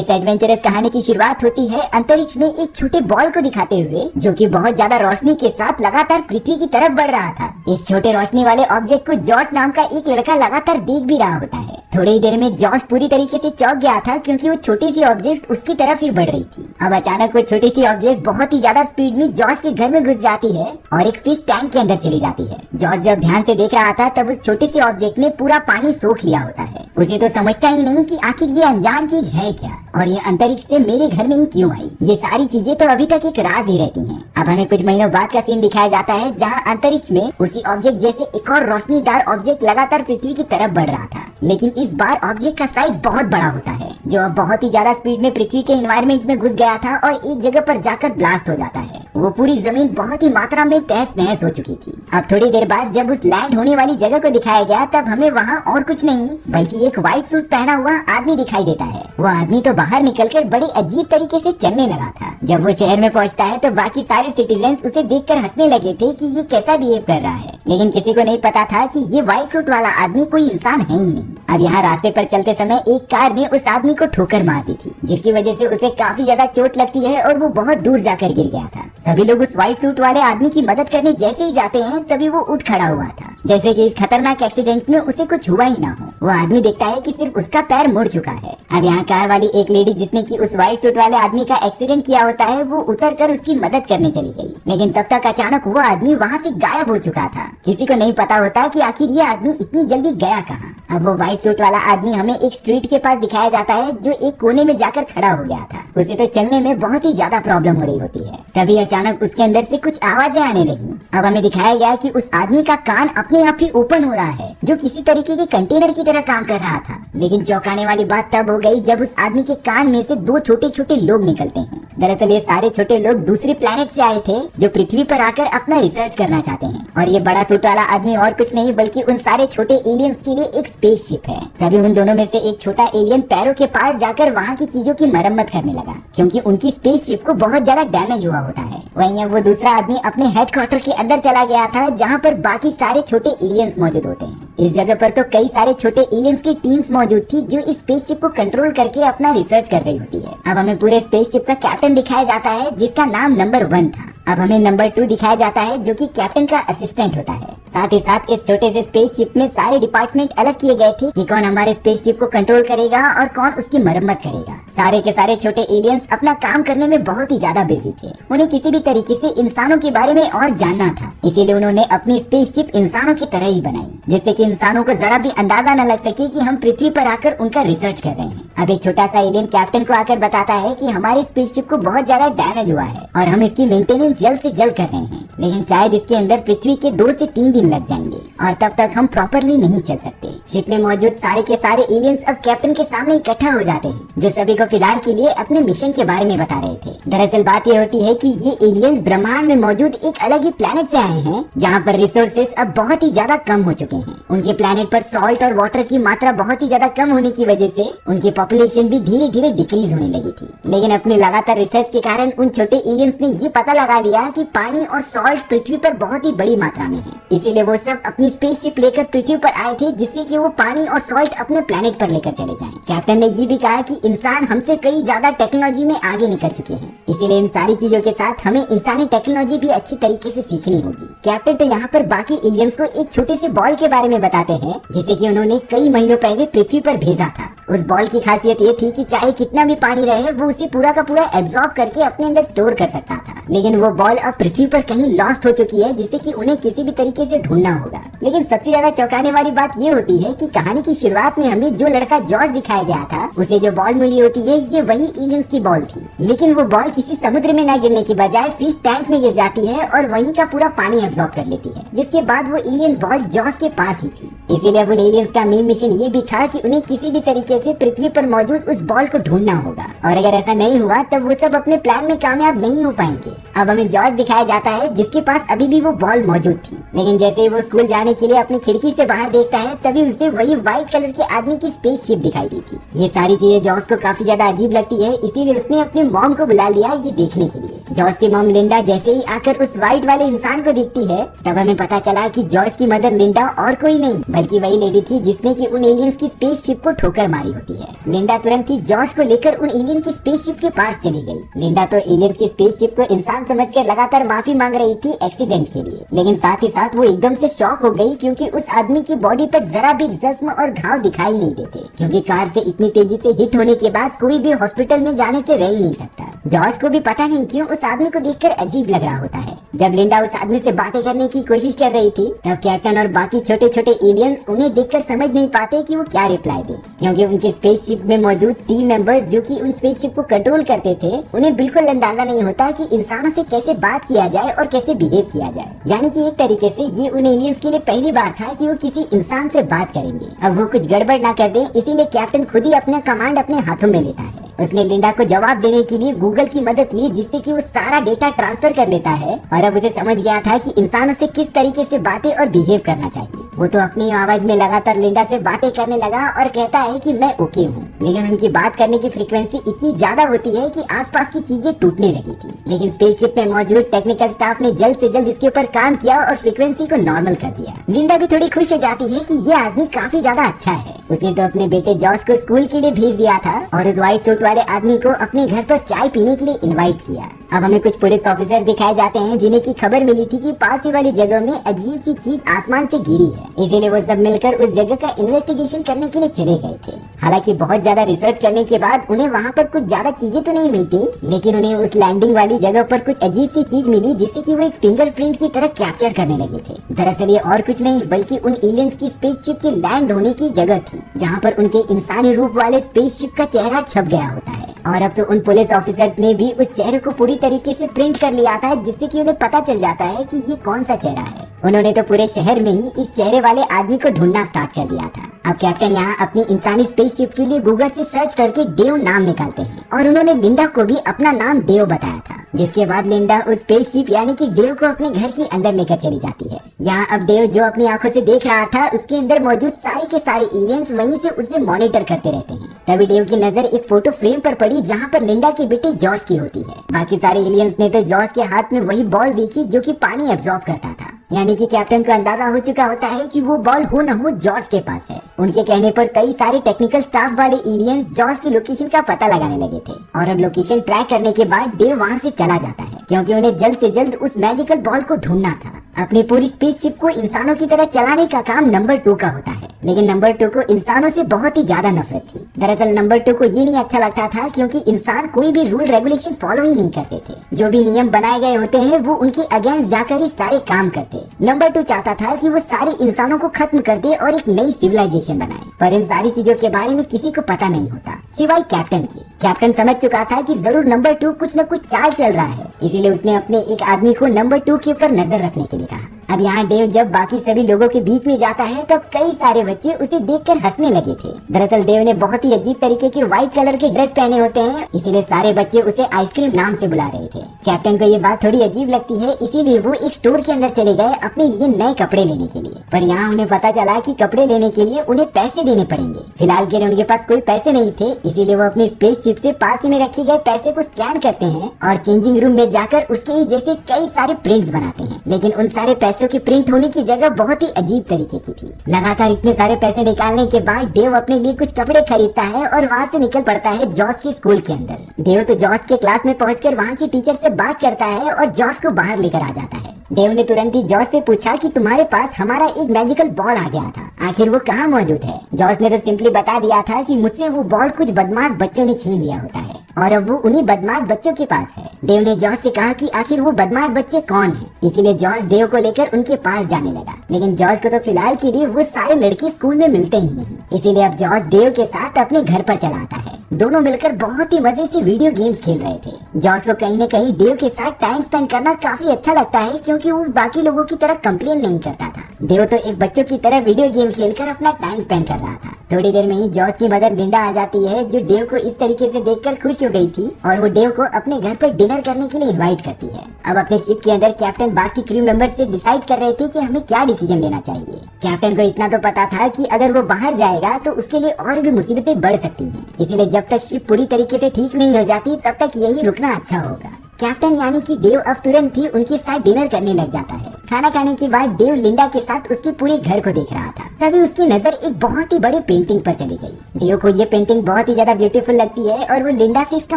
इस एडवेंचरस कहानी की शुरुआत होती है अंतरिक्ष में एक छोटे बॉल को दिखाते हुए, जो कि बहुत ज्यादा रोशनी के साथ लगातार पृथ्वी की तरफ बढ़ रहा था। इस छोटे रोशनी वाले ऑब्जेक्ट को जॉस नाम का एक लड़का लगातार देख भी रहा होता है। थोड़ी ही देर में जॉस पूरी तरीके से चौंक गया था, क्योंकि वो छोटी सी ऑब्जेक्ट उसकी तरफ ही बढ़ रही थी। अब अचानक वो छोटी सी ऑब्जेक्ट बहुत ही ज्यादा स्पीड में जॉस के घर में घुस जाती है और एक फिश टैंक के अंदर चली जाती है। जॉस जब ध्यान से देख रहा था तब उस छोटी सी ऑब्जेक्ट ने पूरा पानी सोख लिया होता है। उसे तो समझता ही नहीं कि आखिर ये अनजान चीज है क्या और ये अंतरिक्ष से मेरे घर में ही क्यों आई। ये सारी चीजें तो अभी तक एक राज ही रहती हैं। अब हमें कुछ महीनों बाद का सीन दिखाया जाता है, जहां अंतरिक्ष में उसी ऑब्जेक्ट जैसे एक और रोशनीदार ऑब्जेक्ट लगातार पृथ्वी की तरफ बढ़ रहा था। लेकिन इस बार ऑब्जेक्ट का साइज बहुत बड़ा होता है, जो अब बहुत ही ज्यादा स्पीड में पृथ्वी के एनवायरमेंट में घुस गया था और एक जगह पर जाकर ब्लास्ट हो जाता है। वो पूरी जमीन बहुत ही मात्रा में तहस नहस हो चुकी थी। अब थोड़ी देर बाद जब उस लैंड होने वाली जगह को दिखाया गया, तब हमें वहाँ और कुछ नहीं बल्कि एक व्हाइट सूट पहना हुआ आदमी दिखाई देता है। वो आदमी तो बाहर निकलकर बड़े अजीब तरीके से चलने लगा था। जब वो शहर में पहुंचता है तो बाकी सारे सिटीजन्स उसे देखकर हंसने लगे थे कि ये कैसा बिहेव कर रहा है, लेकिन किसी को नहीं पता था कि ये व्हाइट सूट वाला आदमी कोई इंसान है ही नहीं। अब यहाँ रास्ते पर चलते समय एक कार ने उस आदमी को ठोकर मार दी थी, जिसकी वजह से उसे काफी ज्यादा चोट लगती है और वो बहुत दूर जाकर गिर गया था। सभी लोग उस व्हाइट सूट वाले आदमी की मदद करने जैसे ही जाते हैं, तभी वो उठ खड़ा हुआ था, जैसे कि इस खतरनाक एक्सीडेंट में उसे कुछ हुआ ही ना हो। वो आदमी देखता है कि सिर्फ उसका पैर मुड़ चुका है। अब यहाँ कार वाली एक लेडी जिसने की उस व्हाइट सूट वाले आदमी का एक्सीडेंट किया होता है, वो उतर कर उसकी मदद करने चली गई। लेकिन तब तक अचानक वो आदमी वहाँ से गायब हो चुका था। किसी को नहीं पता होता कि आखिर ये आदमी इतनी जल्दी गया कहाँ। अब वो व्हाइट सूट वाला आदमी हमें एक स्ट्रीट के पास दिखाया जाता है, जो एक कोने में जाकर खड़ा हो गया था। उसे तो चलने में बहुत ही ज्यादा प्रॉब्लम हो रही होती है। तभी अचानक उसके अंदर से कुछ आवाजें आने लगी। अब हमें दिखाया गया कि उस आदमी का कान अपने आप ही ओपन हो रहा है, जो किसी तरीके के कंटेनर की तरह काम कर रहा था। लेकिन चौंकाने वाली बात तब हो गई जब उस आदमी के कान में से दो छोटे छोटे लोग निकलते हैं। दरअसल ये सारे छोटे लोग दूसरे प्लेनेट से आए थे, जो पृथ्वी पर आकर अपना रिसर्च करना चाहते हैं। और ये बड़ा सूट वाला आदमी और कुछ नहीं बल्कि उन सारे छोटे एलियंस के लिए एक स्पेसशिप है। तभी उन दोनों में से एक छोटा एलियन पैरों के पास जाकर वहाँ की चीजों की मरम्मत करने लगा, क्योंकि उनकी स्पेसशिप को बहुत ज्यादा डैमेज हुआ होता है। वहीं वो दूसरा आदमी अपने हेडक्वार्टर के अंदर चला गया था, जहाँ पर बाकी सारे छोटे एलियंस मौजूद होते हैं। इस जगह पर तो कई सारे छोटे एलियंस की टीम्स मौजूद थी, जो इस स्पेसशिप को कंट्रोल करके अपना रिसर्च कर रही होती है। अब हमें पूरे स्पेसशिप का कैप्टन दिखाया जाता है, जिसका नाम नंबर 1 था। अब हमें नंबर 2 दिखाया जाता है, जो कि कैप्टन का असिस्टेंट होता है। साथ ही साथ इस छोटे से स्पेसशिप में सारे डिपार्टमेंट अलग किए गए थे कि कौन हमारे स्पेसशिप को कंट्रोल करेगा और कौन उसकी मरम्मत करेगा। सारे के सारे छोटे एलियंस अपना काम करने में बहुत ही ज्यादा बिजी थे। उन्हें किसी भी तरीके से इंसानों के बारे में और जानना था, इसीलिए उन्होंने अपनी स्पेसशिप इंसानों की तरह ही बनाई, जिससे कि इंसानों को जरा भी अंदाजा न लग सके कि हम पृथ्वी पर आकर उनका रिसर्च कर रहे हैं। अब एक छोटा सा एलियन कैप्टन को आकर बताता है कि हमारी स्पेसशिप को बहुत ज्यादा डैमेज हुआ है और हम इसकी मेंटेनेंस जल्द से जल्द कर रहे हैं, लेकिन शायद इसके अंदर पृथ्वी के 2 से 3 दिन लग जाएंगे और तब तक हम प्रॉपरली नहीं चल सकते। शिप में मौजूद सारे के सारे एलियंस अब कैप्टन के सामने इकट्ठा हो जाते हैं, जो सभी को फिलहाल के लिए अपने मिशन के बारे में बता रहे थे। दरअसल बात ये होती है कि ये एलियंस ब्रह्मांड में मौजूद एक अलग ही प्लेनेट से आए हैं, जहाँ पर रिसोर्सेज अब बहुत ही ज्यादा कम हो चुके हैं। उनके प्लेनेट पर सॉल्ट और वाटर की मात्रा बहुत ही ज्यादा कम होने की वजह से उनकी पॉपुलेशन भी धीरे धीरे डिक्रीज होने लगी थी। लेकिन अपने लगातार रिसर्च के कारण उन छोटे एलियंस ने ये पता लगा लिया कि पानी और सॉल्ट पृथ्वी पर बहुत ही बड़ी मात्रा में है। इसीलिए वो सब अपनी स्पेसशिप लेकर पृथ्वी पर आए थे, जिससे कि वो पानी और सॉल्ट अपने प्लेनेट पर लेकर चले जाएं। कैप्टन ने ये भी कहा कि इंसान हमसे कई ज्यादा टेक्नोलॉजी में आगे निकल चुके हैं, इसीलिए इन सारी चीजों के साथ हमें इंसानी टेक्नोलॉजी भी अच्छी तरीके से सीखनी होगी। कैप्टन तो यहाँ पर बाकी एलियंस को एक छोटे से बॉल के बारे में बताते हैं, जिसे कि उन्होंने कई महीनों पहले पृथ्वी पर भेजा था। उस बॉल की खासियत ये थी कि चाहे कितना भी पानी रहे, वो उसे पूरा का पूरा एब्जॉर्ब करके अपने अंदर स्टोर कर सकता था। लेकिन वो बॉल अब पृथ्वी पर कहीं लॉस्ट हो चुकी है, जिससे कि उन्हें किसी भी तरीके से ढूंढना होगा। लेकिन सबसे ज्यादा चौंकाने वाली बात ये होती है कि कहानी की शुरुआत में हमें जो लड़का जॉर्ज दिखाया गया था, उसे जो बॉल मिली होती है, ये वही एलियंस की बॉल थी। लेकिन वो बॉल किसी समुद्र में न गिरने की बजाय फिश टैंक में गिर जाती है और वहीं का पूरा पानी एब्जॉर्ब कर लेती है, जिसके बाद वो एलियन बॉल जॉर्ज के पास ही थी। इसीलिए उन एलियंस का मेन मिशन ये भी था कि उन्हें किसी भी तरीके से पृथ्वी पर मौजूद उस बॉल को ढूंढना होगा, और अगर ऐसा नहीं हुआ तब वो सब अपने प्लान में कामयाब नहीं हो पाएंगे। अब हमें जॉर्ज दिखाया जाता है, जिसके पास अभी भी वो बॉल मौजूद थी। लेकिन जैसे वो स्कूल जाने के लिए अपनी खिड़की से बाहर देखता है, तभी उसे वही व्हाइट कलर के आदमी की स्पेसशिप दिखाई दी थी। ये सारी चीजें जॉर्ज को काफी ज्यादा अजीब लगती है, इसीलिए उसने अपनी मॉम को बुला लिया ये देखने के लिए। जॉर्ज की मॉम लिंडा जैसे ही आकर उस व्हाइट वाले इंसान को देखती है, तब हमें पता चला कि जॉर्ज की मदर लिंडा और कोई नहीं बल्कि वही लेडी थी जिसने कि उन एलियंस की स्पेसशिप को ठोकर मारी होती है। लिंडा तुरंत ही जॉर्ज को लेकर उन एलियन की स्पेसशिप के पास चली गई। लिंडा तो एलियन की स्पेसशिप को इंसान समझकर लगातार माफी मांग रही थी एक्सीडेंट के लिए, लेकिन साथ ही साथ वो एकदम से शॉक हो गई क्योंकि उस आदमी की बॉडी पर जरा भी जख्म और घाव दिखाई नहीं देते, क्योंकि कार से इतनी तेजी से हिट होने के बाद कोई भी हॉस्पिटल में जाने से रह ही नहीं सकता। जॉर्ज को भी पता नहीं क्यों उस आदमी को देखकर अजीब लग रहा होता है। जब लिंडा उस आदमी से बातें करने की कोशिश कर रही थी तब कैप्टन और बाकी छोटे छोटे एलियंस उन्हें देखकर समझ नहीं पाते कि वो क्या रिप्लाई दे, क्योंकि उनके स्पेसशिप में मौजूद टीम मेंबर्स जो कि उन स्पेसशिप को कंट्रोल करते थे उन्हें बिल्कुल अंदाजा नहीं होता कि इंसानों से कैसे बात किया जाए और कैसे बिहेव किया जाए। यानी कि एक तरीके से ये उन एलियंस के लिए पहली बार था कि वो किसी इंसान से बात करेंगे। अब वो कुछ गड़बड़ ना कर दे, इसीलिए कैप्टन खुद ही अपना कमांड अपने हाथों में लेता है। उसने लिंडा को जवाब देने के लिए गूगल की मदद ली, जिससे कि वो सारा डेटा ट्रांसफर कर लेता है और अब उसे समझ गया था कि इंसानों से किस तरीके से बातें और बिहेव करना चाहिए। वो तो अपनी आवाज में लगातार लिंडा से बातें करने लगा और कहता है कि मैं ओके हूँ, लेकिन उनकी बात करने की फ्रीक्वेंसी इतनी ज्यादा होती है कि आसपास की चीजें टूटने लगी थी। लेकिन स्पेसशिप में मौजूद टेक्निकल स्टाफ ने जल्द से जल्द इसके ऊपर काम किया और फ्रीक्वेंसी को नॉर्मल कर दिया। लिंडा भी थोड़ी खुश हो जाती है कि ये आदमी काफी ज्यादा अच्छा है। उसने तो अपने बेटे जॉस को स्कूल के लिए भेज दिया था और उस व्हाइट सूट वाले आदमी को अपने घर पर चाय पीने के लिए इनवाइट किया। अब हमें कुछ पुलिस ऑफिसर दिखाए जाते हैं जिन्हें की खबर मिली थी कि पास ही वाली जगह में अजीब सी चीज आसमान से गिरी है, इसीलिए वो सब मिलकर उस जगह का इन्वेस्टिगेशन करने के लिए चले गए थे। हालांकि बहुत ज्यादा रिसर्च करने के बाद उन्हें वहाँ पर कुछ ज्यादा चीजें तो नहीं मिलती, लेकिन उन्हें उस लैंडिंग वाली जगह पर कुछ अजीब सी चीज मिली जिससे कि वो एक फिंगरप्रिंट की तरह कैप्चर करने लगे थे। दरअसल ये और कुछ नहीं बल्कि उन एलियंस की स्पेसशिप के लैंड होने की जगह थी, जहाँ पर उनके इंसानी रूप वाले स्पेसशिप का चेहरा छप गया होता है। और अब तो उन पुलिस ऑफिसर्स ने भी उस चेहरे को पूरी तरीके से प्रिंट कर लिया था, जिससे कि उन्हें पता चल जाता है कि ये कौन सा चेहरा है। उन्होंने तो पूरे शहर में ही इस चेहरे वाले आदमी को ढूंढना स्टार्ट कर दिया था। अब कैप्टन यहाँ अपनी इंसानी स्पेसशिप के लिए गूगल से सर्च करके डेव नाम निकालते हैं और उन्होंने लिंडा को भी अपना नाम डेव बताया था, जिसके बाद लिंडा उस स्पेसशिप यानी कि डेव को अपने घर के अंदर लेकर चली जाती है। यहाँ अब डेव जो अपनी आंखों से देख रहा था उसके अंदर मौजूद सारे के सारे एलियंस वहीं से उसे मॉनिटर करते रहते हैं। तभी डेव की नजर एक फोटो फ्रेम पर पड़ी जहाँ पर लिंडा के बेटे जॉर्ज की होती है। बाकी सारे एलियंस ने तो जॉर्ज के हाथ में वही बॉल देखी जो कि पानी एब्जॉर्ब करता था, यानी कि कैप्टन को अंदाजा हो चुका होता है कि वो बॉल हो न हो जॉर्ज के पास है। उनके कहने पर कई सारे टेक्निकल स्टाफ वाले एलियंस जॉर्ज की लोकेशन का पता लगाने लगे थे और अब लोकेशन ट्रैक करने के बाद डेव वहाँ से चला जाता है, क्योंकि उन्हें जल्द से जल्द उस मैजिकल बॉल को ढूंढना था। अपनी पूरी स्पेसशिप को इंसानों की तरह चलाने का काम नंबर 2 का होता है, लेकिन नंबर 2 को इंसानों से बहुत ही ज्यादा नफरत थी। दरअसल नंबर 2 को ये नहीं अच्छा लगता था क्योंकि इंसान कोई भी रूल रेगुलेशन फॉलो ही नहीं करते थे। जो भी नियम बनाए गए होते हैं वो उनके अगेंस्ट जाकर ही सारे काम करते। नंबर 2 चाहता था कि वो सारे इंसानों को खत्म कर दे और एक नई सिविलाइजेशन बनाए, पर इन सारी चीजों के बारे में किसी को पता नहीं होता सिवाय कैप्टन की। कैप्टन समझ चुका था कि जरूर नंबर 2 कुछ न कुछ चाल चल रहा है, इसीलिए उसने अपने एक आदमी को नंबर 2 के ऊपर नजर रखने के लिए कहा। अब यहाँ डेव जब बाकी सभी लोगों के बीच में जाता है तब कई सारे बच्चे उसे देखकर हंसने लगे थे। दरअसल डेव ने बहुत ही अजीब तरीके के व्हाइट कलर के ड्रेस पहने होते हैं, इसीलिए सारे बच्चे उसे आइसक्रीम नाम से बुला रहे थे। कैप्टन को ये बात थोड़ी अजीब लगती है, इसीलिए वो एक स्टोर के अंदर चले गए अपने लिए नए कपड़े लेने के लिए, पर यहाँ उन्हें पता चला कि कपड़े लेने के लिए उन्हें पैसे देने पड़ेंगे। फिलहाल के लिए उनके पास कोई पैसे नहीं थे, इसीलिए वो अपनी स्पेसशिप से पास में रखे गए पैसे को स्कैन करते हैं और चेंजिंग रूम में जाकर उसके ही जैसे कई सारे प्रिंट्स बनाते हैं। लेकिन उन सारे पैसों के प्रिंट होने की जगह बहुत ही अजीब तरीके की थी। लगातार इतने सारे पैसे निकालने के बाद डेव अपने लिए कुछ कपड़े खरीदता है और वहाँ से निकल पड़ता है जॉस के स्कूल के अंदर। डेव तो जॉस के क्लास में पहुंचकर वहाँ की टीचर से बात करता है और जॉस को बाहर लेकर आ जाता है। डेव ने तुरंत ही जॉस से पूछा कि तुम्हारे पास हमारा एक मैजिकल बॉल आ गया था, आखिर वो कहाँ मौजूद है। जॉस ने तो सिंपली बता दिया था कि मुझसे वो बॉल कुछ बदमाश बच्चों ने छीन लिया होता है और अब वो उन्हीं बदमाश बच्चों के पास है। डेव ने जॉस से कहा कि आखिर वो बदमाश बच्चे कौन हैं, इसीलिए जॉस डेव को लेकर उनके पास जाने लगा। लेकिन जॉस को तो फिलहाल के लिए वो सारे लड़के स्कूल में मिलते ही नहीं, इसीलिए अब जॉस डेव के साथ अपने घर पर चला आता है। दोनों मिलकर बहुत ही मजे से वीडियो गेम्स खेल रहे थे। जॉस को कहीं न कहीं डेव के साथ टाइम स्पेंड करना काफी अच्छा लगता है, क्योंकि वो बाकी लोगों की तरह कंप्लेन नहीं करता था। डेव तो एक बच्चों की तरह वीडियो गेम खेलकर अपना टाइम स्पेंड कर रहा था। थोड़ी देर में ही जॉस की मदर लिंडा आ जाती है, जो डेव को इस तरीके से देखकर खुश हो गई थी और वो डेव को अपने घर पर डिनर करने के लिए इनवाइट करती है। अब अपने शिप के अंदर कैप्टन बाकी क्रू मेंबर से डिसाइड कर रहे थे कि हमें क्या डिसीजन लेना चाहिए। कैप्टन को इतना तो पता था कि अगर वो बाहर जाएगा तो उसके लिए और भी मुसीबतें बढ़ सकती हैं, इसीलिए जब तक शिप पूरी तरीके से ठीक नहीं हो जाती तब तक यही रुकना अच्छा होगा। कैप्टन यानी कि डेव अब तुरंत ही उनके साथ डिनर करने लग जाता है। खाना खाने के बाद डेव लिंडा के साथ उसके पूरे घर को देख रहा था, तभी उसकी नजर एक बहुत ही बड़े पेंटिंग पर चली गई। डेव को ये पेंटिंग बहुत ही ज्यादा ब्यूटीफुल लगती है और वो लिंडा से इसका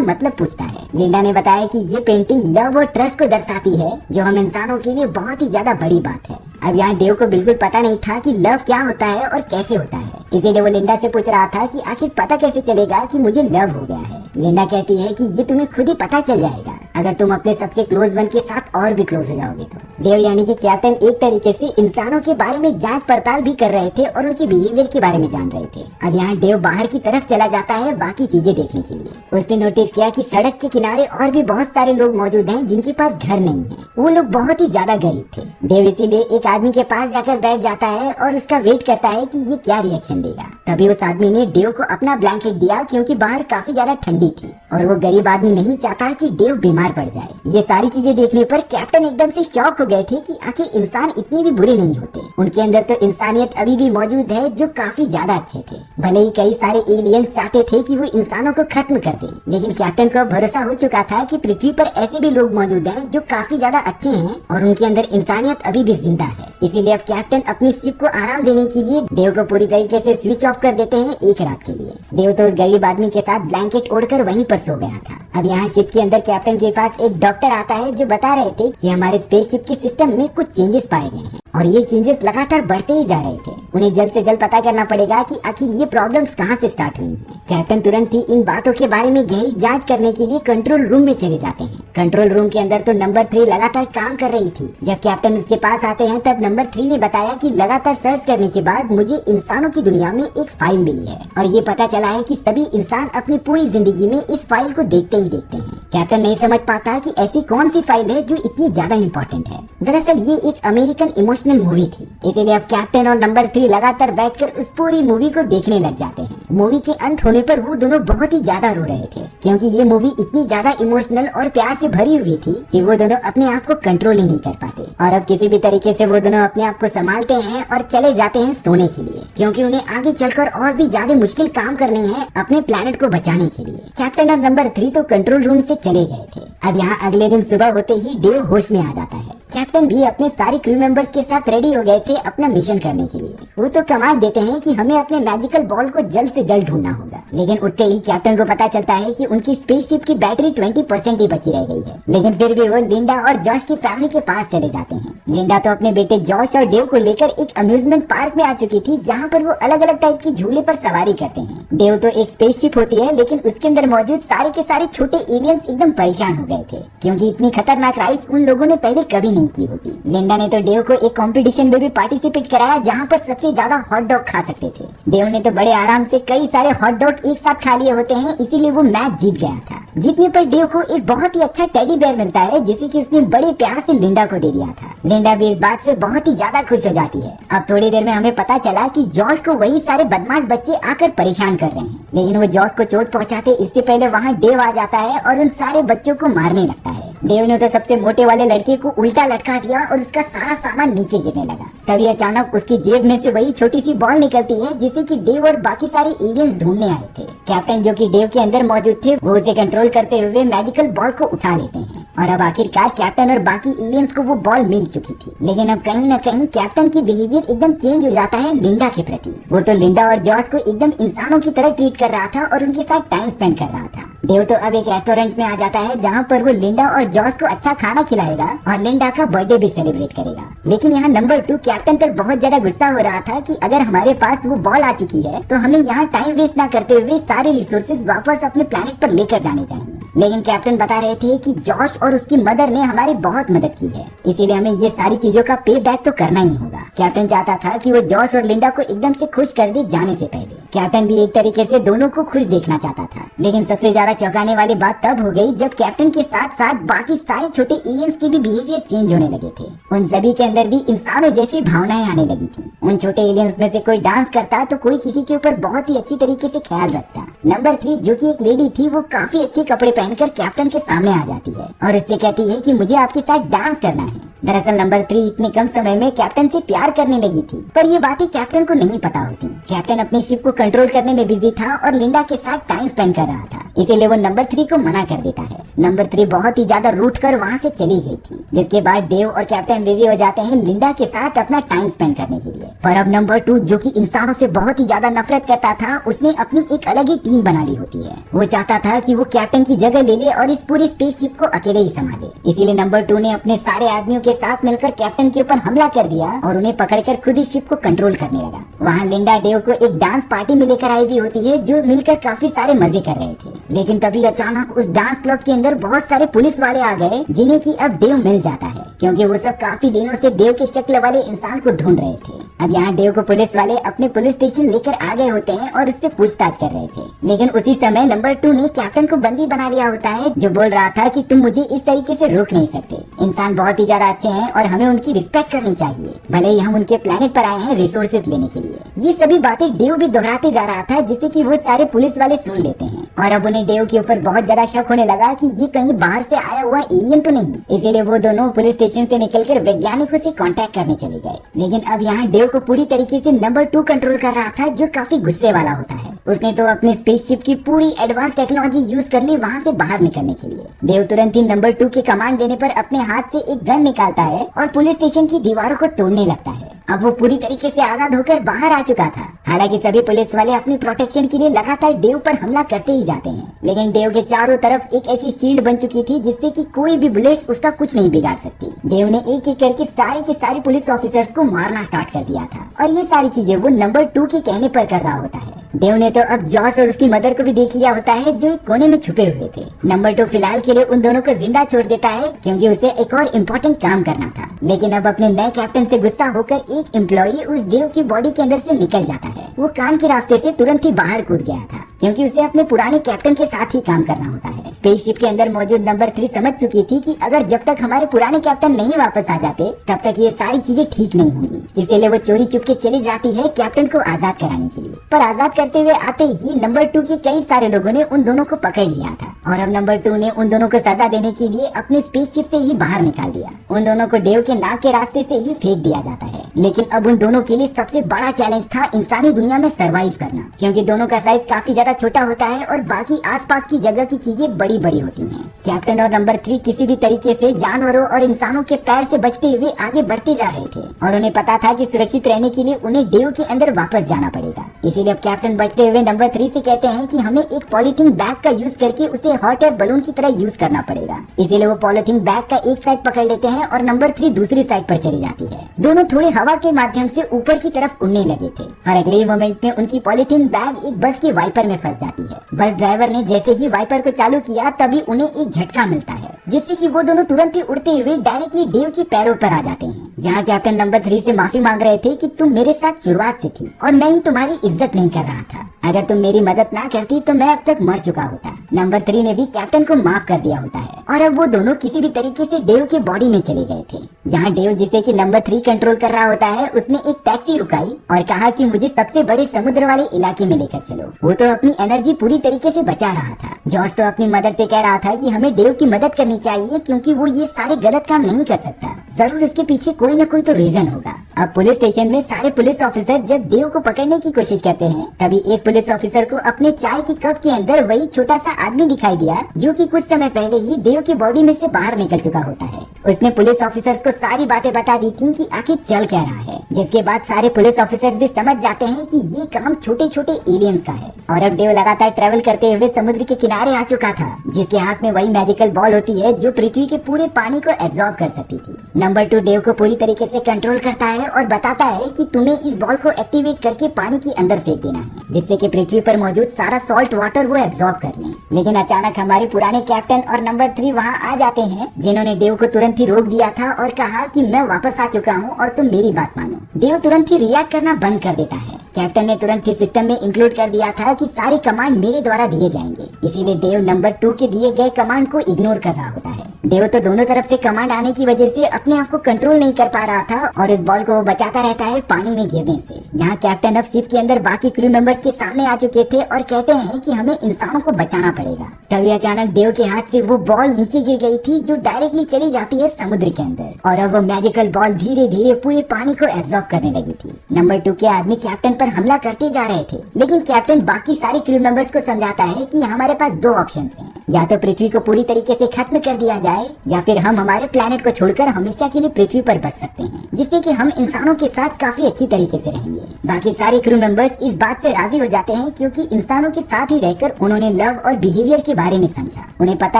मतलब पूछता है। लिंडा ने बताया कि ये पेंटिंग लव और ट्रस्ट को दर्शाती है, जो हम इंसानों के लिए बहुत ही ज्यादा बड़ी बात है। अब यहाँ डेव को बिल्कुल पता नहीं था कि लव क्या होता है और कैसे होता है, इसीलिए वो लिंडा से पूछ रहा था कि आखिर पता कैसे चलेगा कि मुझे लव हो गया है। लिंडा कहती है कि ये तुम्हें खुद ही पता चल जाएगा अगर तुम अपने सबसे क्लोज वन के साथ और भी क्लोज हो जाओगे तो। डेव यानी कि कैप्टन एक तरीके से इंसानों के बारे में जांच पड़ताल भी कर रहे थे और उनकी बिहेवियर के बारे में जान रहे थे। अब यहाँ डेव बाहर की तरफ चला जाता है बाकी चीजें देखने के लिए। उसने नोटिस किया कि सड़क के किनारे और भी बहुत सारे लोग मौजूद हैं जिनके पास घर नहीं है। वो लोग बहुत ही ज्यादा गरीब थे। डेव इसीलिए एक आदमी के पास जाकर बैठ जाता है और उसका वेट करता है कि ये क्या रिएक्शन देगा। तभी उस आदमी ने डेव को अपना ब्लैंकेट दिया क्योंकि बाहर काफी ज्यादा ठंडी थी और वो गरीब आदमी नहीं चाहता कि डेव बीमार पड़ जाए। ये सारी चीजें देखने पर कैप्टन एकदम से शॉक हो गए थे कि आखिर इंसान इतने भी बुरे नहीं होते। उनके अंदर तो इंसानियत अभी भी मौजूद है जो काफी ज्यादा अच्छे थे। भले ही कई सारे एलियंस चाहते थे कि वो इंसानों को खत्म कर दें, लेकिन कैप्टन को भरोसा हो चुका था कि पृथ्वी पर ऐसे भी लोग मौजूद हैं जो काफी ज्यादा अच्छे हैं और उनके अंदर इंसानियत अभी भी जिंदा है। इसीलिए अब कैप्टन अपनी शिप को आराम देने के लिए डेव को पूरी तरीके से स्विच ऑफ कर देते हैं एक रात के लिए। डेव तो उस गरीब आदमी के साथ ब्लैंकेट ओढ़कर वहीं पर सो गया था। अब यहाँ शिप के अंदर कैप्टन के पास एक डॉक्टर आता है जो बता रहे थे कि हमारे स्पेसशिप के सिस्टम में कुछ चेंजेस पाए गए हैं और ये चेंजेस लगातार बढ़ते ही जा रहे थे। उन्हें जल्द से जल्द पता करना पड़ेगा कि आखिर ये प्रॉब्लम्स कहाँ से स्टार्ट हुई हैं। कैप्टन तुरंत ही इन बातों के बारे में गहरी जांच करने के लिए कंट्रोल रूम में चले जाते हैं। कंट्रोल रूम के अंदर तो नंबर 3 लगातार काम कर रही थी। जब कैप्टन उसके पास आते हैं तब नंबर 3 ने बताया कि लगातार सर्च करने के बाद मुझे इंसानों की दुनिया में एक फाइल मिली है और ये पता चला है कि सभी इंसान अपनी पूरी जिंदगी में इस फाइल को देखते ही देखते हैं। कैप्टन नहीं समझ पाता कि ऐसी कौन सी फाइल है जो इतनी ज्यादा इम्पोर्टेंट है। दरअसल ये एक अमेरिकन इमोशनल मूवी थी, इसीलिए अब कैप्टन और नंबर 3 लगातार बैठकर उस पूरी मूवी को देखने लग जाते हैं। मूवी के अंत होने पर वो दोनों बहुत ही ज्यादा रो रहे थे क्योंकि ये मूवी इतनी ज्यादा इमोशनल और प्यार से भरी हुई थी कि वो दोनों अपने आप को कंट्रोल ही नहीं कर पाते और अब किसी भी तरीके से वो दोनों अपने आप को संभालते हैं और चले जाते हैं सोने के लिए क्योंकि उन्हें आगे चलकर और भी ज्यादा मुश्किल काम करने हैं अपने प्लेनेट को बचाने के लिए। कैप्टन और नंबर 3 तो कंट्रोल रूम से चले गए थे। अब यहाँ अगले दिन सुबह होते ही डेव होश में आ जाता है। कैप्टन भी अपने सारे क्रू मेंबर्स के साथ रेडी हो गए थे अपना मिशन करने के लिए। वो तो कमांड देते हैं कि हमें अपने मैजिकल बॉल को जल्द से जल्द ढूंढना होगा, लेकिन उठते ही कैप्टन को पता चलता है कि उनकी स्पेसशिप की बैटरी 20% ही बची रह गई है। लेकिन फिर भी वो लिंडा और जॉश की फैमिली के पास चले जाते हैं। लिंडा तो अपने बेटे जॉश और डेव को लेकर एक अम्यूजमेंट पार्क में आ चुकी थी जहाँ पर वो अलग अलग टाइप की झूले पर सवारी करते हैं। डेव तो एक स्पेसशिप होती है लेकिन उसके अंदर मौजूद सारे के सारे छोटे एलियंस एकदम परेशान हो गए थे क्योंकि इतनी खतरनाक राइड्स उन लोगों ने पहले कभी नहीं की होती। लिंडा ने तो डेव को एक कंपटीशन में भी पार्टिसिपेट कराया जहाँ पर सबसे ज्यादा हॉट डॉग खा सकते थे। डेव ने तो बड़े आराम से कई सारे हॉट डॉग एक साथ खा लिए होते हैं, इसीलिए वो मैच जीत गया था। जीतने पर डेव को एक बहुत ही अच्छा टेडी बेयर मिलता है जिसे कि उसने बड़े प्यार से लिंडा को दे दिया था। लिंडा भी इस बात से बहुत ही ज्यादा खुश हो जाती है। अब थोड़ी देर में हमें पता चला कि जॉर्ज को वही सारे बदमाश बच्चे आकर परेशान कर रहे हैं, लेकिन वो जॉर्ज को चोट पहुंचाते इससे पहले वहाँ डेव आ जाता है और उन सारे बच्चों को मारने लगता है। डेव ने तो सबसे मोटे वाले लड़के को उल्टा लटका दिया और उसका सारा सामान नीचे गिरने लगा। तभी अचानक उसकी जेब में से वही छोटी सी बॉल निकलती है जिसे कि डेव और बाकी सारे एलियंस ढूंढने आए थे। कैप्टन जो कि डेव के अंदर मौजूद थे वो उसे कंट्रोल करते हुए मैजिकल बॉल को उठा लेते हैं और अब आखिरकार कैप्टन और बाकी एलियंस को वो बॉल मिल चुकी थी। लेकिन अब कहीं न कहीं कैप्टन की बिहेवियर एकदम चेंज हो जाता है लिंडा के प्रति। वो तो लिंडा और जॉर्ज को एकदम इंसानों की तरह ट्रीट कर रहा था और उनके साथ टाइम स्पेंड कर रहा था। डेव तो अब एक रेस्टोरेंट में आ जाता है जहाँ पर वो लिंडा और जॉर्ज को अच्छा खाना खिलाएगा और लिंडा का बर्थडे भी सेलिब्रेट करेगा। लेकिन यहाँ नंबर 2 कैप्टन पर बहुत ज्यादा गुस्सा हो रहा था कि अगर हमारे पास वो बॉल आ चुकी है तो हमें यहाँ टाइम वेस्ट ना करते हुए सारे रिसोर्सेज वापस अपने प्लेनेट पर लेकर जाने चाहिए। लेकिन कैप्टन बता रहे थे कि जॉश और उसकी मदर ने हमारी बहुत मदद की है, इसीलिए हमें ये सारी चीजों का पे बैक तो करना ही होगा। कैप्टन चाहता था कि वो जॉश और लिंडा को एकदम से खुश कर दे जाने से पहले। कैप्टन भी एक तरीके से दोनों को खुश देखना चाहता था। लेकिन सबसे ज्यादा चौंकाने वाली बात तब हो गई जब कैप्टन के साथ साथ बाकी सारे छोटे एलियंस के भी बिहेवियर चेंज होने लगे थे। उन सभी के अंदर भी इंसानों जैसी भावनाएं आने लगी थी। उन छोटे एलियंस में से कोई डांस करता तो कोई किसी के ऊपर बहुत ही अच्छी तरीके से ख्याल रखता। नंबर 3 जो कि एक लेडी थी वो काफी अच्छे कपड़े पहनकर कैप्टन के सामने आ जाती है और उससे कहती है कि मुझे आपके साथ डांस करना है। दरअसल नंबर 3 इतने कम समय में कैप्टन से प्यार करने लगी थी, पर ये बातें कैप्टन को नहीं पता होती। कैप्टन अपनी शिप को कंट्रोल करने में बिजी था और लिंडा के साथ टाइम स्पेंड कर रहा था, इसीलिए वो नंबर 3 को मना कर देता है। नंबर 3 बहुत ही ज्यादा रूठ कर वहाँ से चली गई थी, जिसके बाद डेव और कैप्टन बिजी हो जाते हैं लिंडा के साथ अपना टाइम स्पेंड करने के लिए। पर अब नंबर 2 जो कि इंसानों से बहुत ही ज्यादा नफरत करता था, उसने अपनी एक अलग ही टीम बना ली होती है। वो चाहता था कि वो कैप्टन की जगह ले ले और इस पूरी स्पेसशिप को अकेले ही संभाले। इसीलिए नंबर 2 ने अपने सारे आदमियों के साथ मिलकर कैप्टन के ऊपर हमला कर दिया और उन्हें पकड़कर खुद ही शिप को कंट्रोल करने लगा। वहाँ लिंडा डेव को एक डांस पार्टी में लेकर आई हुई होती है, जो मिलकर काफी सारे मजे कर रहे थे। लेकिन तभी अचानक उस डांस क्लब के अंदर बहुत सारे पुलिस वाले आ गए, जिन्हें की अब डेव मिल जाता है, क्योंकि वो सब काफी दिनों से डेव के शक्ल वाले इंसान को ढूंढ रहे थे। अब यहाँ डेव को पुलिस वाले अपने पुलिस स्टेशन लेकर आ गए होते हैं और उससे पूछताछ कर रहे थे। लेकिन उसी समय नंबर 2 ने कैप्टन को बंदी बना लिया होता है, जो बोल रहा था कि तुम मुझे इस तरीके से रोक नहीं सकते। इंसान बहुत ही ज्यादा अच्छे हैं और हमें उनकी रिस्पेक्ट करनी चाहिए, भले ही हम उनके प्लेनेट पर आए हैं रिसोर्सेज लेने के लिए। ये सभी बातें डेव भी दोहराते जा रहा था, जिससे कि वो सारे पुलिस वाले सुन लेते हैं और अब उन्हें डेव के ऊपर बहुत ज्यादा शक होने लगा कि ये कहीं बाहर से आया हुआ एलियन तो नहीं। इसीलिए वो दोनों पुलिस स्टेशन से निकलकर वैज्ञानिकों से कांटेक्ट करने चले गए। लेकिन अब यहाँ डेव को पूरी तरीके से नंबर 2 कंट्रोल कर रहा था, जो काफी गुस्से वाला होता है। उसने तो अपनी स्पेसशिप की पूरी एडवांस टेक्नोलॉजी यूज कर ली वहाँ से बाहर निकलने के लिए। डेव तुरंत ही नंबर 2 के कमांड देने पर अपने हाथ से एक गन निकालता है और पुलिस स्टेशन की दीवारों को तोड़ने लगता है। अब वो पूरी तरीके से आजाद होकर बाहर आ चुका था। हालांकि सभी पुलिस वाले अपनी प्रोटेक्शन के लिए लगातार डेव पर हमला करते ही जाते हैं, लेकिन डेव के चारों तरफ एक ऐसी शील्ड बन चुकी थी जिससे कि कोई भी बुलेट्स उसका कुछ नहीं बिगाड़ सकती। डेव ने एक एक करके सारे के सारे पुलिस ऑफिसर्स को मारना स्टार्ट कर दिया था और ये सारी चीजें वो नंबर 2 के कहने पर कर रहा होता है। डेव ने तो अब जॉस और उसकी मदर को भी देख लिया होता है, जो एक कोने में छुपे हुए थे। नंबर 2 फिलहाल के लिए उन दोनों को जिंदा छोड़ देता है, क्योंकि उसे एक और इम्पोर्टेंट काम करना था। लेकिन अब अपने नए कैप्टन से गुस्सा होकर एक एम्प्लॉई उस डेव की बॉडी के अंदर से निकल जाता है। वो काम के रास्ते से तुरंत ही बाहर कूद गया था, क्योंकि उसे अपने पुराने कैप्टन के साथ ही काम करना होता है। स्पेसशिप के अंदर मौजूद नंबर 3 समझ चुकी थी कि अगर जब तक हमारे पुराने कैप्टन नहीं वापस आ जाते, तब तक ये सारी चीजें ठीक नहीं होंगी। इसीलिए वो चोरी चुपके चली जाती है कैप्टन को आजाद कराने के लिए। पर आजाद करते हुए आते ही नंबर 2 के कई सारे लोगों ने उन दोनों को पकड़ लिया था और अब नंबर 2 ने उन दोनों को सजा देने के लिए अपने स्पेसशिप से ही बाहर निकाल दिया। उन दोनों को डेव के नाक के रास्ते से ही फेंक दिया जाता है। लेकिन अब उन दोनों के लिए सबसे बड़ा चैलेंज था इंसानी दुनिया में सरवाइव करना, क्योंकि दोनों का साइज काफी ज्यादा छोटा होता है और बाकी आसपास की जगह की चीजें बड़ी बड़ी होती हैं। कैप्टन और नंबर 3 किसी भी तरीके से जानवरों और इंसानों के पैर से बचते हुए आगे बढ़ते जा रहे थे और उन्हें पता था कि सुरक्षित रहने के लिए उन्हें डेव के अंदर वापस जाना पड़ेगा। इसीलिए अब कैप्टन बचते हुए नंबर 3 से कहते हैं कि हमें एक पॉलिथीन बैग का यूज करके उसे हॉट एयर बलून की तरह यूज करना पड़ेगा। इसीलिए वो पॉलिथीन बैग का एक साइड पकड़ लेते हैं और नंबर 3 दूसरी साइड पर चली जाती है। दोनों थोड़ी हवा के माध्यम से ऊपर की तरफ उड़ने लगे थे और अगले मोमेंट में उनकी पॉलिथीन बैग एक बस के वाइपर में फंस जाती है। बस ड्राइवर ने जैसे ही वाइपर को चालू किया, तभी उन्हें एक झटका मिलता है, जिससे कि वो दोनों तुरंत ही उड़ते हुए डायरेक्टली डेव के पैरों पर आ जाते हैं। यहाँ कैप्टन नंबर 3 से माफी मांग रहे थे कि तुम मेरे साथ शुरुआत से थी और मैं ही तुम्हारी इज्जत नहीं कर रहा था। अगर तुम मेरी मदद ना करती तो मैं अब तक मर चुका होता। नंबर 3 ने भी कैप्टन को माफ कर दिया होता है और अब वो दोनों किसी भी तरीके से डेव के बॉडी में चले गए थे। यहाँ डेव, जिसे कि नंबर 3 कंट्रोल कर रहा होता है, उसने एक टैक्सी रुकाई और कहा कि मुझे सबसे बड़े समुद्र वाले इलाके में लेकर चलो। वो तो अपनी एनर्जी पूरी तरीके से बचा रहा था। जॉस तो अपनी मदर से कह रहा था कि हमें डेव की मदद करनी चाहिए, क्योंकि वो ये सारे गलत काम नहीं कर सकता। जरूर इसके पीछे कोई न कोई तो रीजन होगा। अब पुलिस स्टेशन में सारे पुलिस ऑफिसर जब डेव को पकड़ने की कोशिश करते हैं, तभी एक पुलिस ऑफिसर को अपने चाय की कप के अंदर वही छोटा सा आदमी दिखाई दिया, जो कि कुछ समय पहले ही डेव की बॉडी में से बाहर निकल चुका होता है। उसने पुलिस ऑफिसर्स को सारी बातें बता दी थी कि आखिर चल क्या रहा है, जिसके बाद सारे पुलिस ऑफिसर्स भी समझ जाते हैं कि ये काम छोटे छोटे एलियंस का है। और अब डेव लगातार ट्रेवल करते हुए समुद्र के किनारे आ चुका था, जिसके हाथ में वही मैजिकल बॉल होती है जो पृथ्वी के पूरे पानी को एब्जॉर्ब कर सकती थी। नंबर 2 डेव को पूरी तरीके से कंट्रोल करता है और बताता है कि तुम्हें इस बॉल को एक्टिवेट करके पानी के अंदर फेंक देना है, जिससे कि पृथ्वी पर मौजूद सारा सॉल्ट वाटर वो एब्जॉर्ब कर लें। लेकिन अचानक हमारे पुराने कैप्टन और नंबर 3 वहाँ आ जाते हैं, जिन्होंने डेव को तुरंत ही रोक दिया था और कहा कि मैं वापस आ चुका हूँ और तुम मेरी बात मानो। डेव तुरंत ही रिएक्ट करना बंद कर देता है। कैप्टन ने तुरंत ही सिस्टम में इंक्लूड कर दिया था कि सारी कमांड मेरे द्वारा दिए जाएंगे, इसीलिए डेव नंबर 2 के दिए गए कमांड को इग्नोर कर रहा होता है। डेव तो दोनों तरफ से कमांड आने की वजह से अपने आप को कंट्रोल नहीं कर पा रहा था और इस बॉल को बचाता रहता है पानी में गिरने से। यहाँ कैप्टन अब शिप के अंदर बाकी क्रू मेंबर्स के सामने आ चुके थे और कहते हैं कि हमें इंसानों को बचाना पड़ेगा। तभी अचानक डेव के हाथ से वो बॉल नीचे गिर गई थी जो डायरेक्टली चली जाती है समुद्र के अंदर और अब वो मैजिकल बॉल धीरे धीरे पूरे पानी को एब्जॉर्ब करने लगी थी। नंबर 2 के आदमी कैप्टन पर हमला करते जा रहे थे, लेकिन कैप्टन बाकी सारे क्रू मेंबर्स को समझाता है कि हमारे पास 2 ऑप्शन हैं, या तो पृथ्वी को पूरी तरीके से खत्म कर दिया जाए या फिर हम हमारे प्लेनेट को छोड़कर हमेशा के लिए पृथ्वी पर बच सकते हैं, जिससे कि हम इंसानों के साथ काफी अच्छी तरीके से रहेंगे। बाकी सारे क्रू मेंबर्स इस बात से राजी हो जाते हैं क्योंकि इंसानों के साथ ही रहकर उन्होंने लव और बिहेवियर के बारे में समझा। उन्हें पता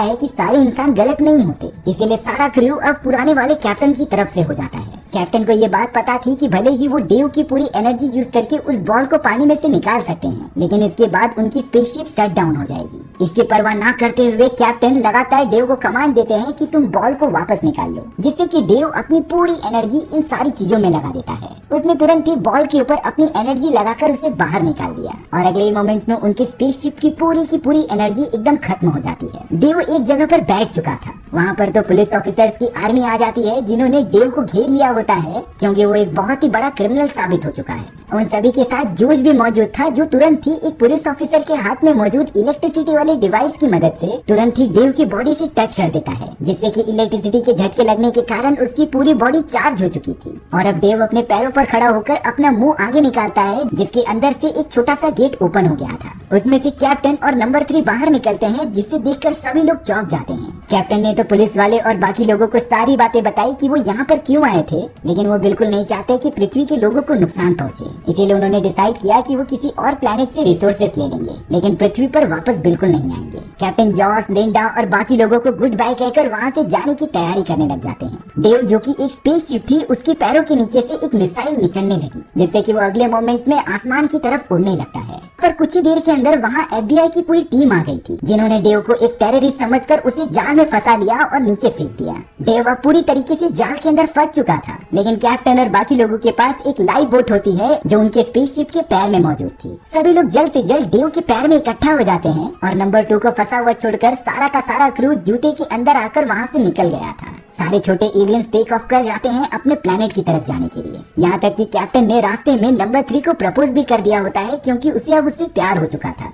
है कि सारे इंसान गलत नहीं होते, इसीलिए सारा क्रू अब पुराने वाले कैप्टन की तरफ से हो जाता है। कैप्टन को ये बात पता थी कि भले ही वो डेव की पूरी एनर्जी यूज करके उस बॉल को पानी में से निकाल सकते हैं, लेकिन इसके बाद उनकी स्पेसशिप शट डाउन हो जाएगी। इसकी परवाह ना करते हुए कैप्टन लगातार डेव को कमांड देते हैं कि तुम बॉल को वापस निकाल लो, जिससे कि डेव अपनी पूरी एनर्जी इन सारी चीजों में लगा देता है। उसने तुरंत ही बॉल के ऊपर अपनी एनर्जी लगाकर उसे बाहर निकाल दिया और अगले मोमेंट में उनकी स्पेसशिप की पूरी एनर्जी एकदम खत्म हो जाती है। डेव एक जगह पर बैठ चुका था। वहाँ पर तो पुलिस ऑफिसर्स की आर्मी आ जाती है जिन्होंने डेव को घेर लिया होता है क्योंकि वो एक बहुत ही बड़ा क्रिमिनल साबित हो चुका है। उन सभी के साथ जॉर्ज भी मौजूद था जो तुरंत ही एक पुलिस ऑफिसर के हाथ में मौजूद इलेक्ट्रिसिटी वाले डिवाइस की मदद से तुरंत ही डेव की बॉडी से टच कर देता है, जिससे कि इलेक्ट्रिसिटी के झटके लगने के कारण उसकी पूरी बॉडी चार्ज हो चुकी थी और अब डेव अपने पैरों पर खड़ा होकर अपना मुंह आगे निकालता है, जिसके अंदर से एक छोटा सा गेट ओपन हो गया था। उसमें से कैप्टन और नंबर 3 बाहर निकलते हैं, जिसे देखकर सभी लोग चौंक जाते हैं। कैप्टन ने तो पुलिस वाले और बाकी लोगों को सारी बातें बताई कि वो यहाँ पर क्यों आए थे, लेकिन वो बिल्कुल नहीं चाहते कि पृथ्वी के लोगों को नुकसान पहुँचे। इसीलिए उन्होंने डिसाइड किया कि वो किसी और प्लेनेट से रिसोर्सेस ले लेंगे, लेकिन पृथ्वी पर वापस बिल्कुल नहीं आएंगे। कैप्टन जॉस, लिंडा और बाकी लोगों को गुड बाय कहकर वहाँ से जाने की तैयारी करने लग जाते हैं। डेव जो कि एक स्पेसशिप थी, उसके पैरों के नीचे से एक मिसाइल निकलने लगी, जिससे कि वो अगले मोमेंट में आसमान की तरफ उड़ने लगता है। पर कुछ ही देर के अंदर वहाँ FBI की पूरी टीम आ गई थी, जिन्होंने डेव को एक टेररिस्ट समझकर उसे जाल में फंसा लिया और नीचे फेंक दिया। डेव अब पूरी तरीके से जाल के अंदर फंस चुका था, लेकिन कैप्टन और बाकी लोगों के पास एक लाइफ बोट होती है जो उनके स्पेसशिप के पैर में मौजूद थी। सभी लोग जल्द से जल्द डेव के पैर में इकट्ठा हो जाते हैं और नंबर 2 को फंसा हुआ छोड़कर सारा का सारा क्रू जूते के अंदर आकर वहाँ से निकल गया था। सारे छोटे एलियंस टेक ऑफ कर जाते हैं अपने प्लेनेट की तरफ जाने के लिए। यहाँ तक कि कैप्टन ने रास्ते में नंबर 3 को प्रपोज भी कर दिया होता है क्योंकि उसे अब उससे प्यार हो चुका था,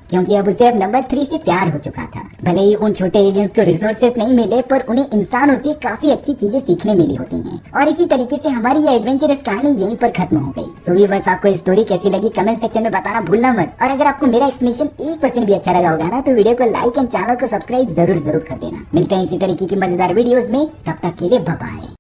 नंबर 3 से प्यार हो चुका था। भले ही उन छोटे एलियंस को रिसोर्सेस नहीं मिले, पर उन्हें इंसानों से काफी अच्छी चीजें सीखने मिली होती हैं। और इसी तरीके से हमारी ये एडवेंचरस कहानी यहीं पर खत्म हो गई। सो व्यूअर्स, आपको स्टोरी कैसी लगी कमेंट सेक्शन में बताना भूलना मत। और अगर आपको मेरा एक्सप्लेनेशन 1% भी अच्छा लगा होगा ना, तो वीडियो को लाइक एंड चैनल को सब्सक्राइब जरूर कर देना। मिलते हैं इसी तरीके की मजेदार वीडियोस में, तब तक के लिए बाय बाय।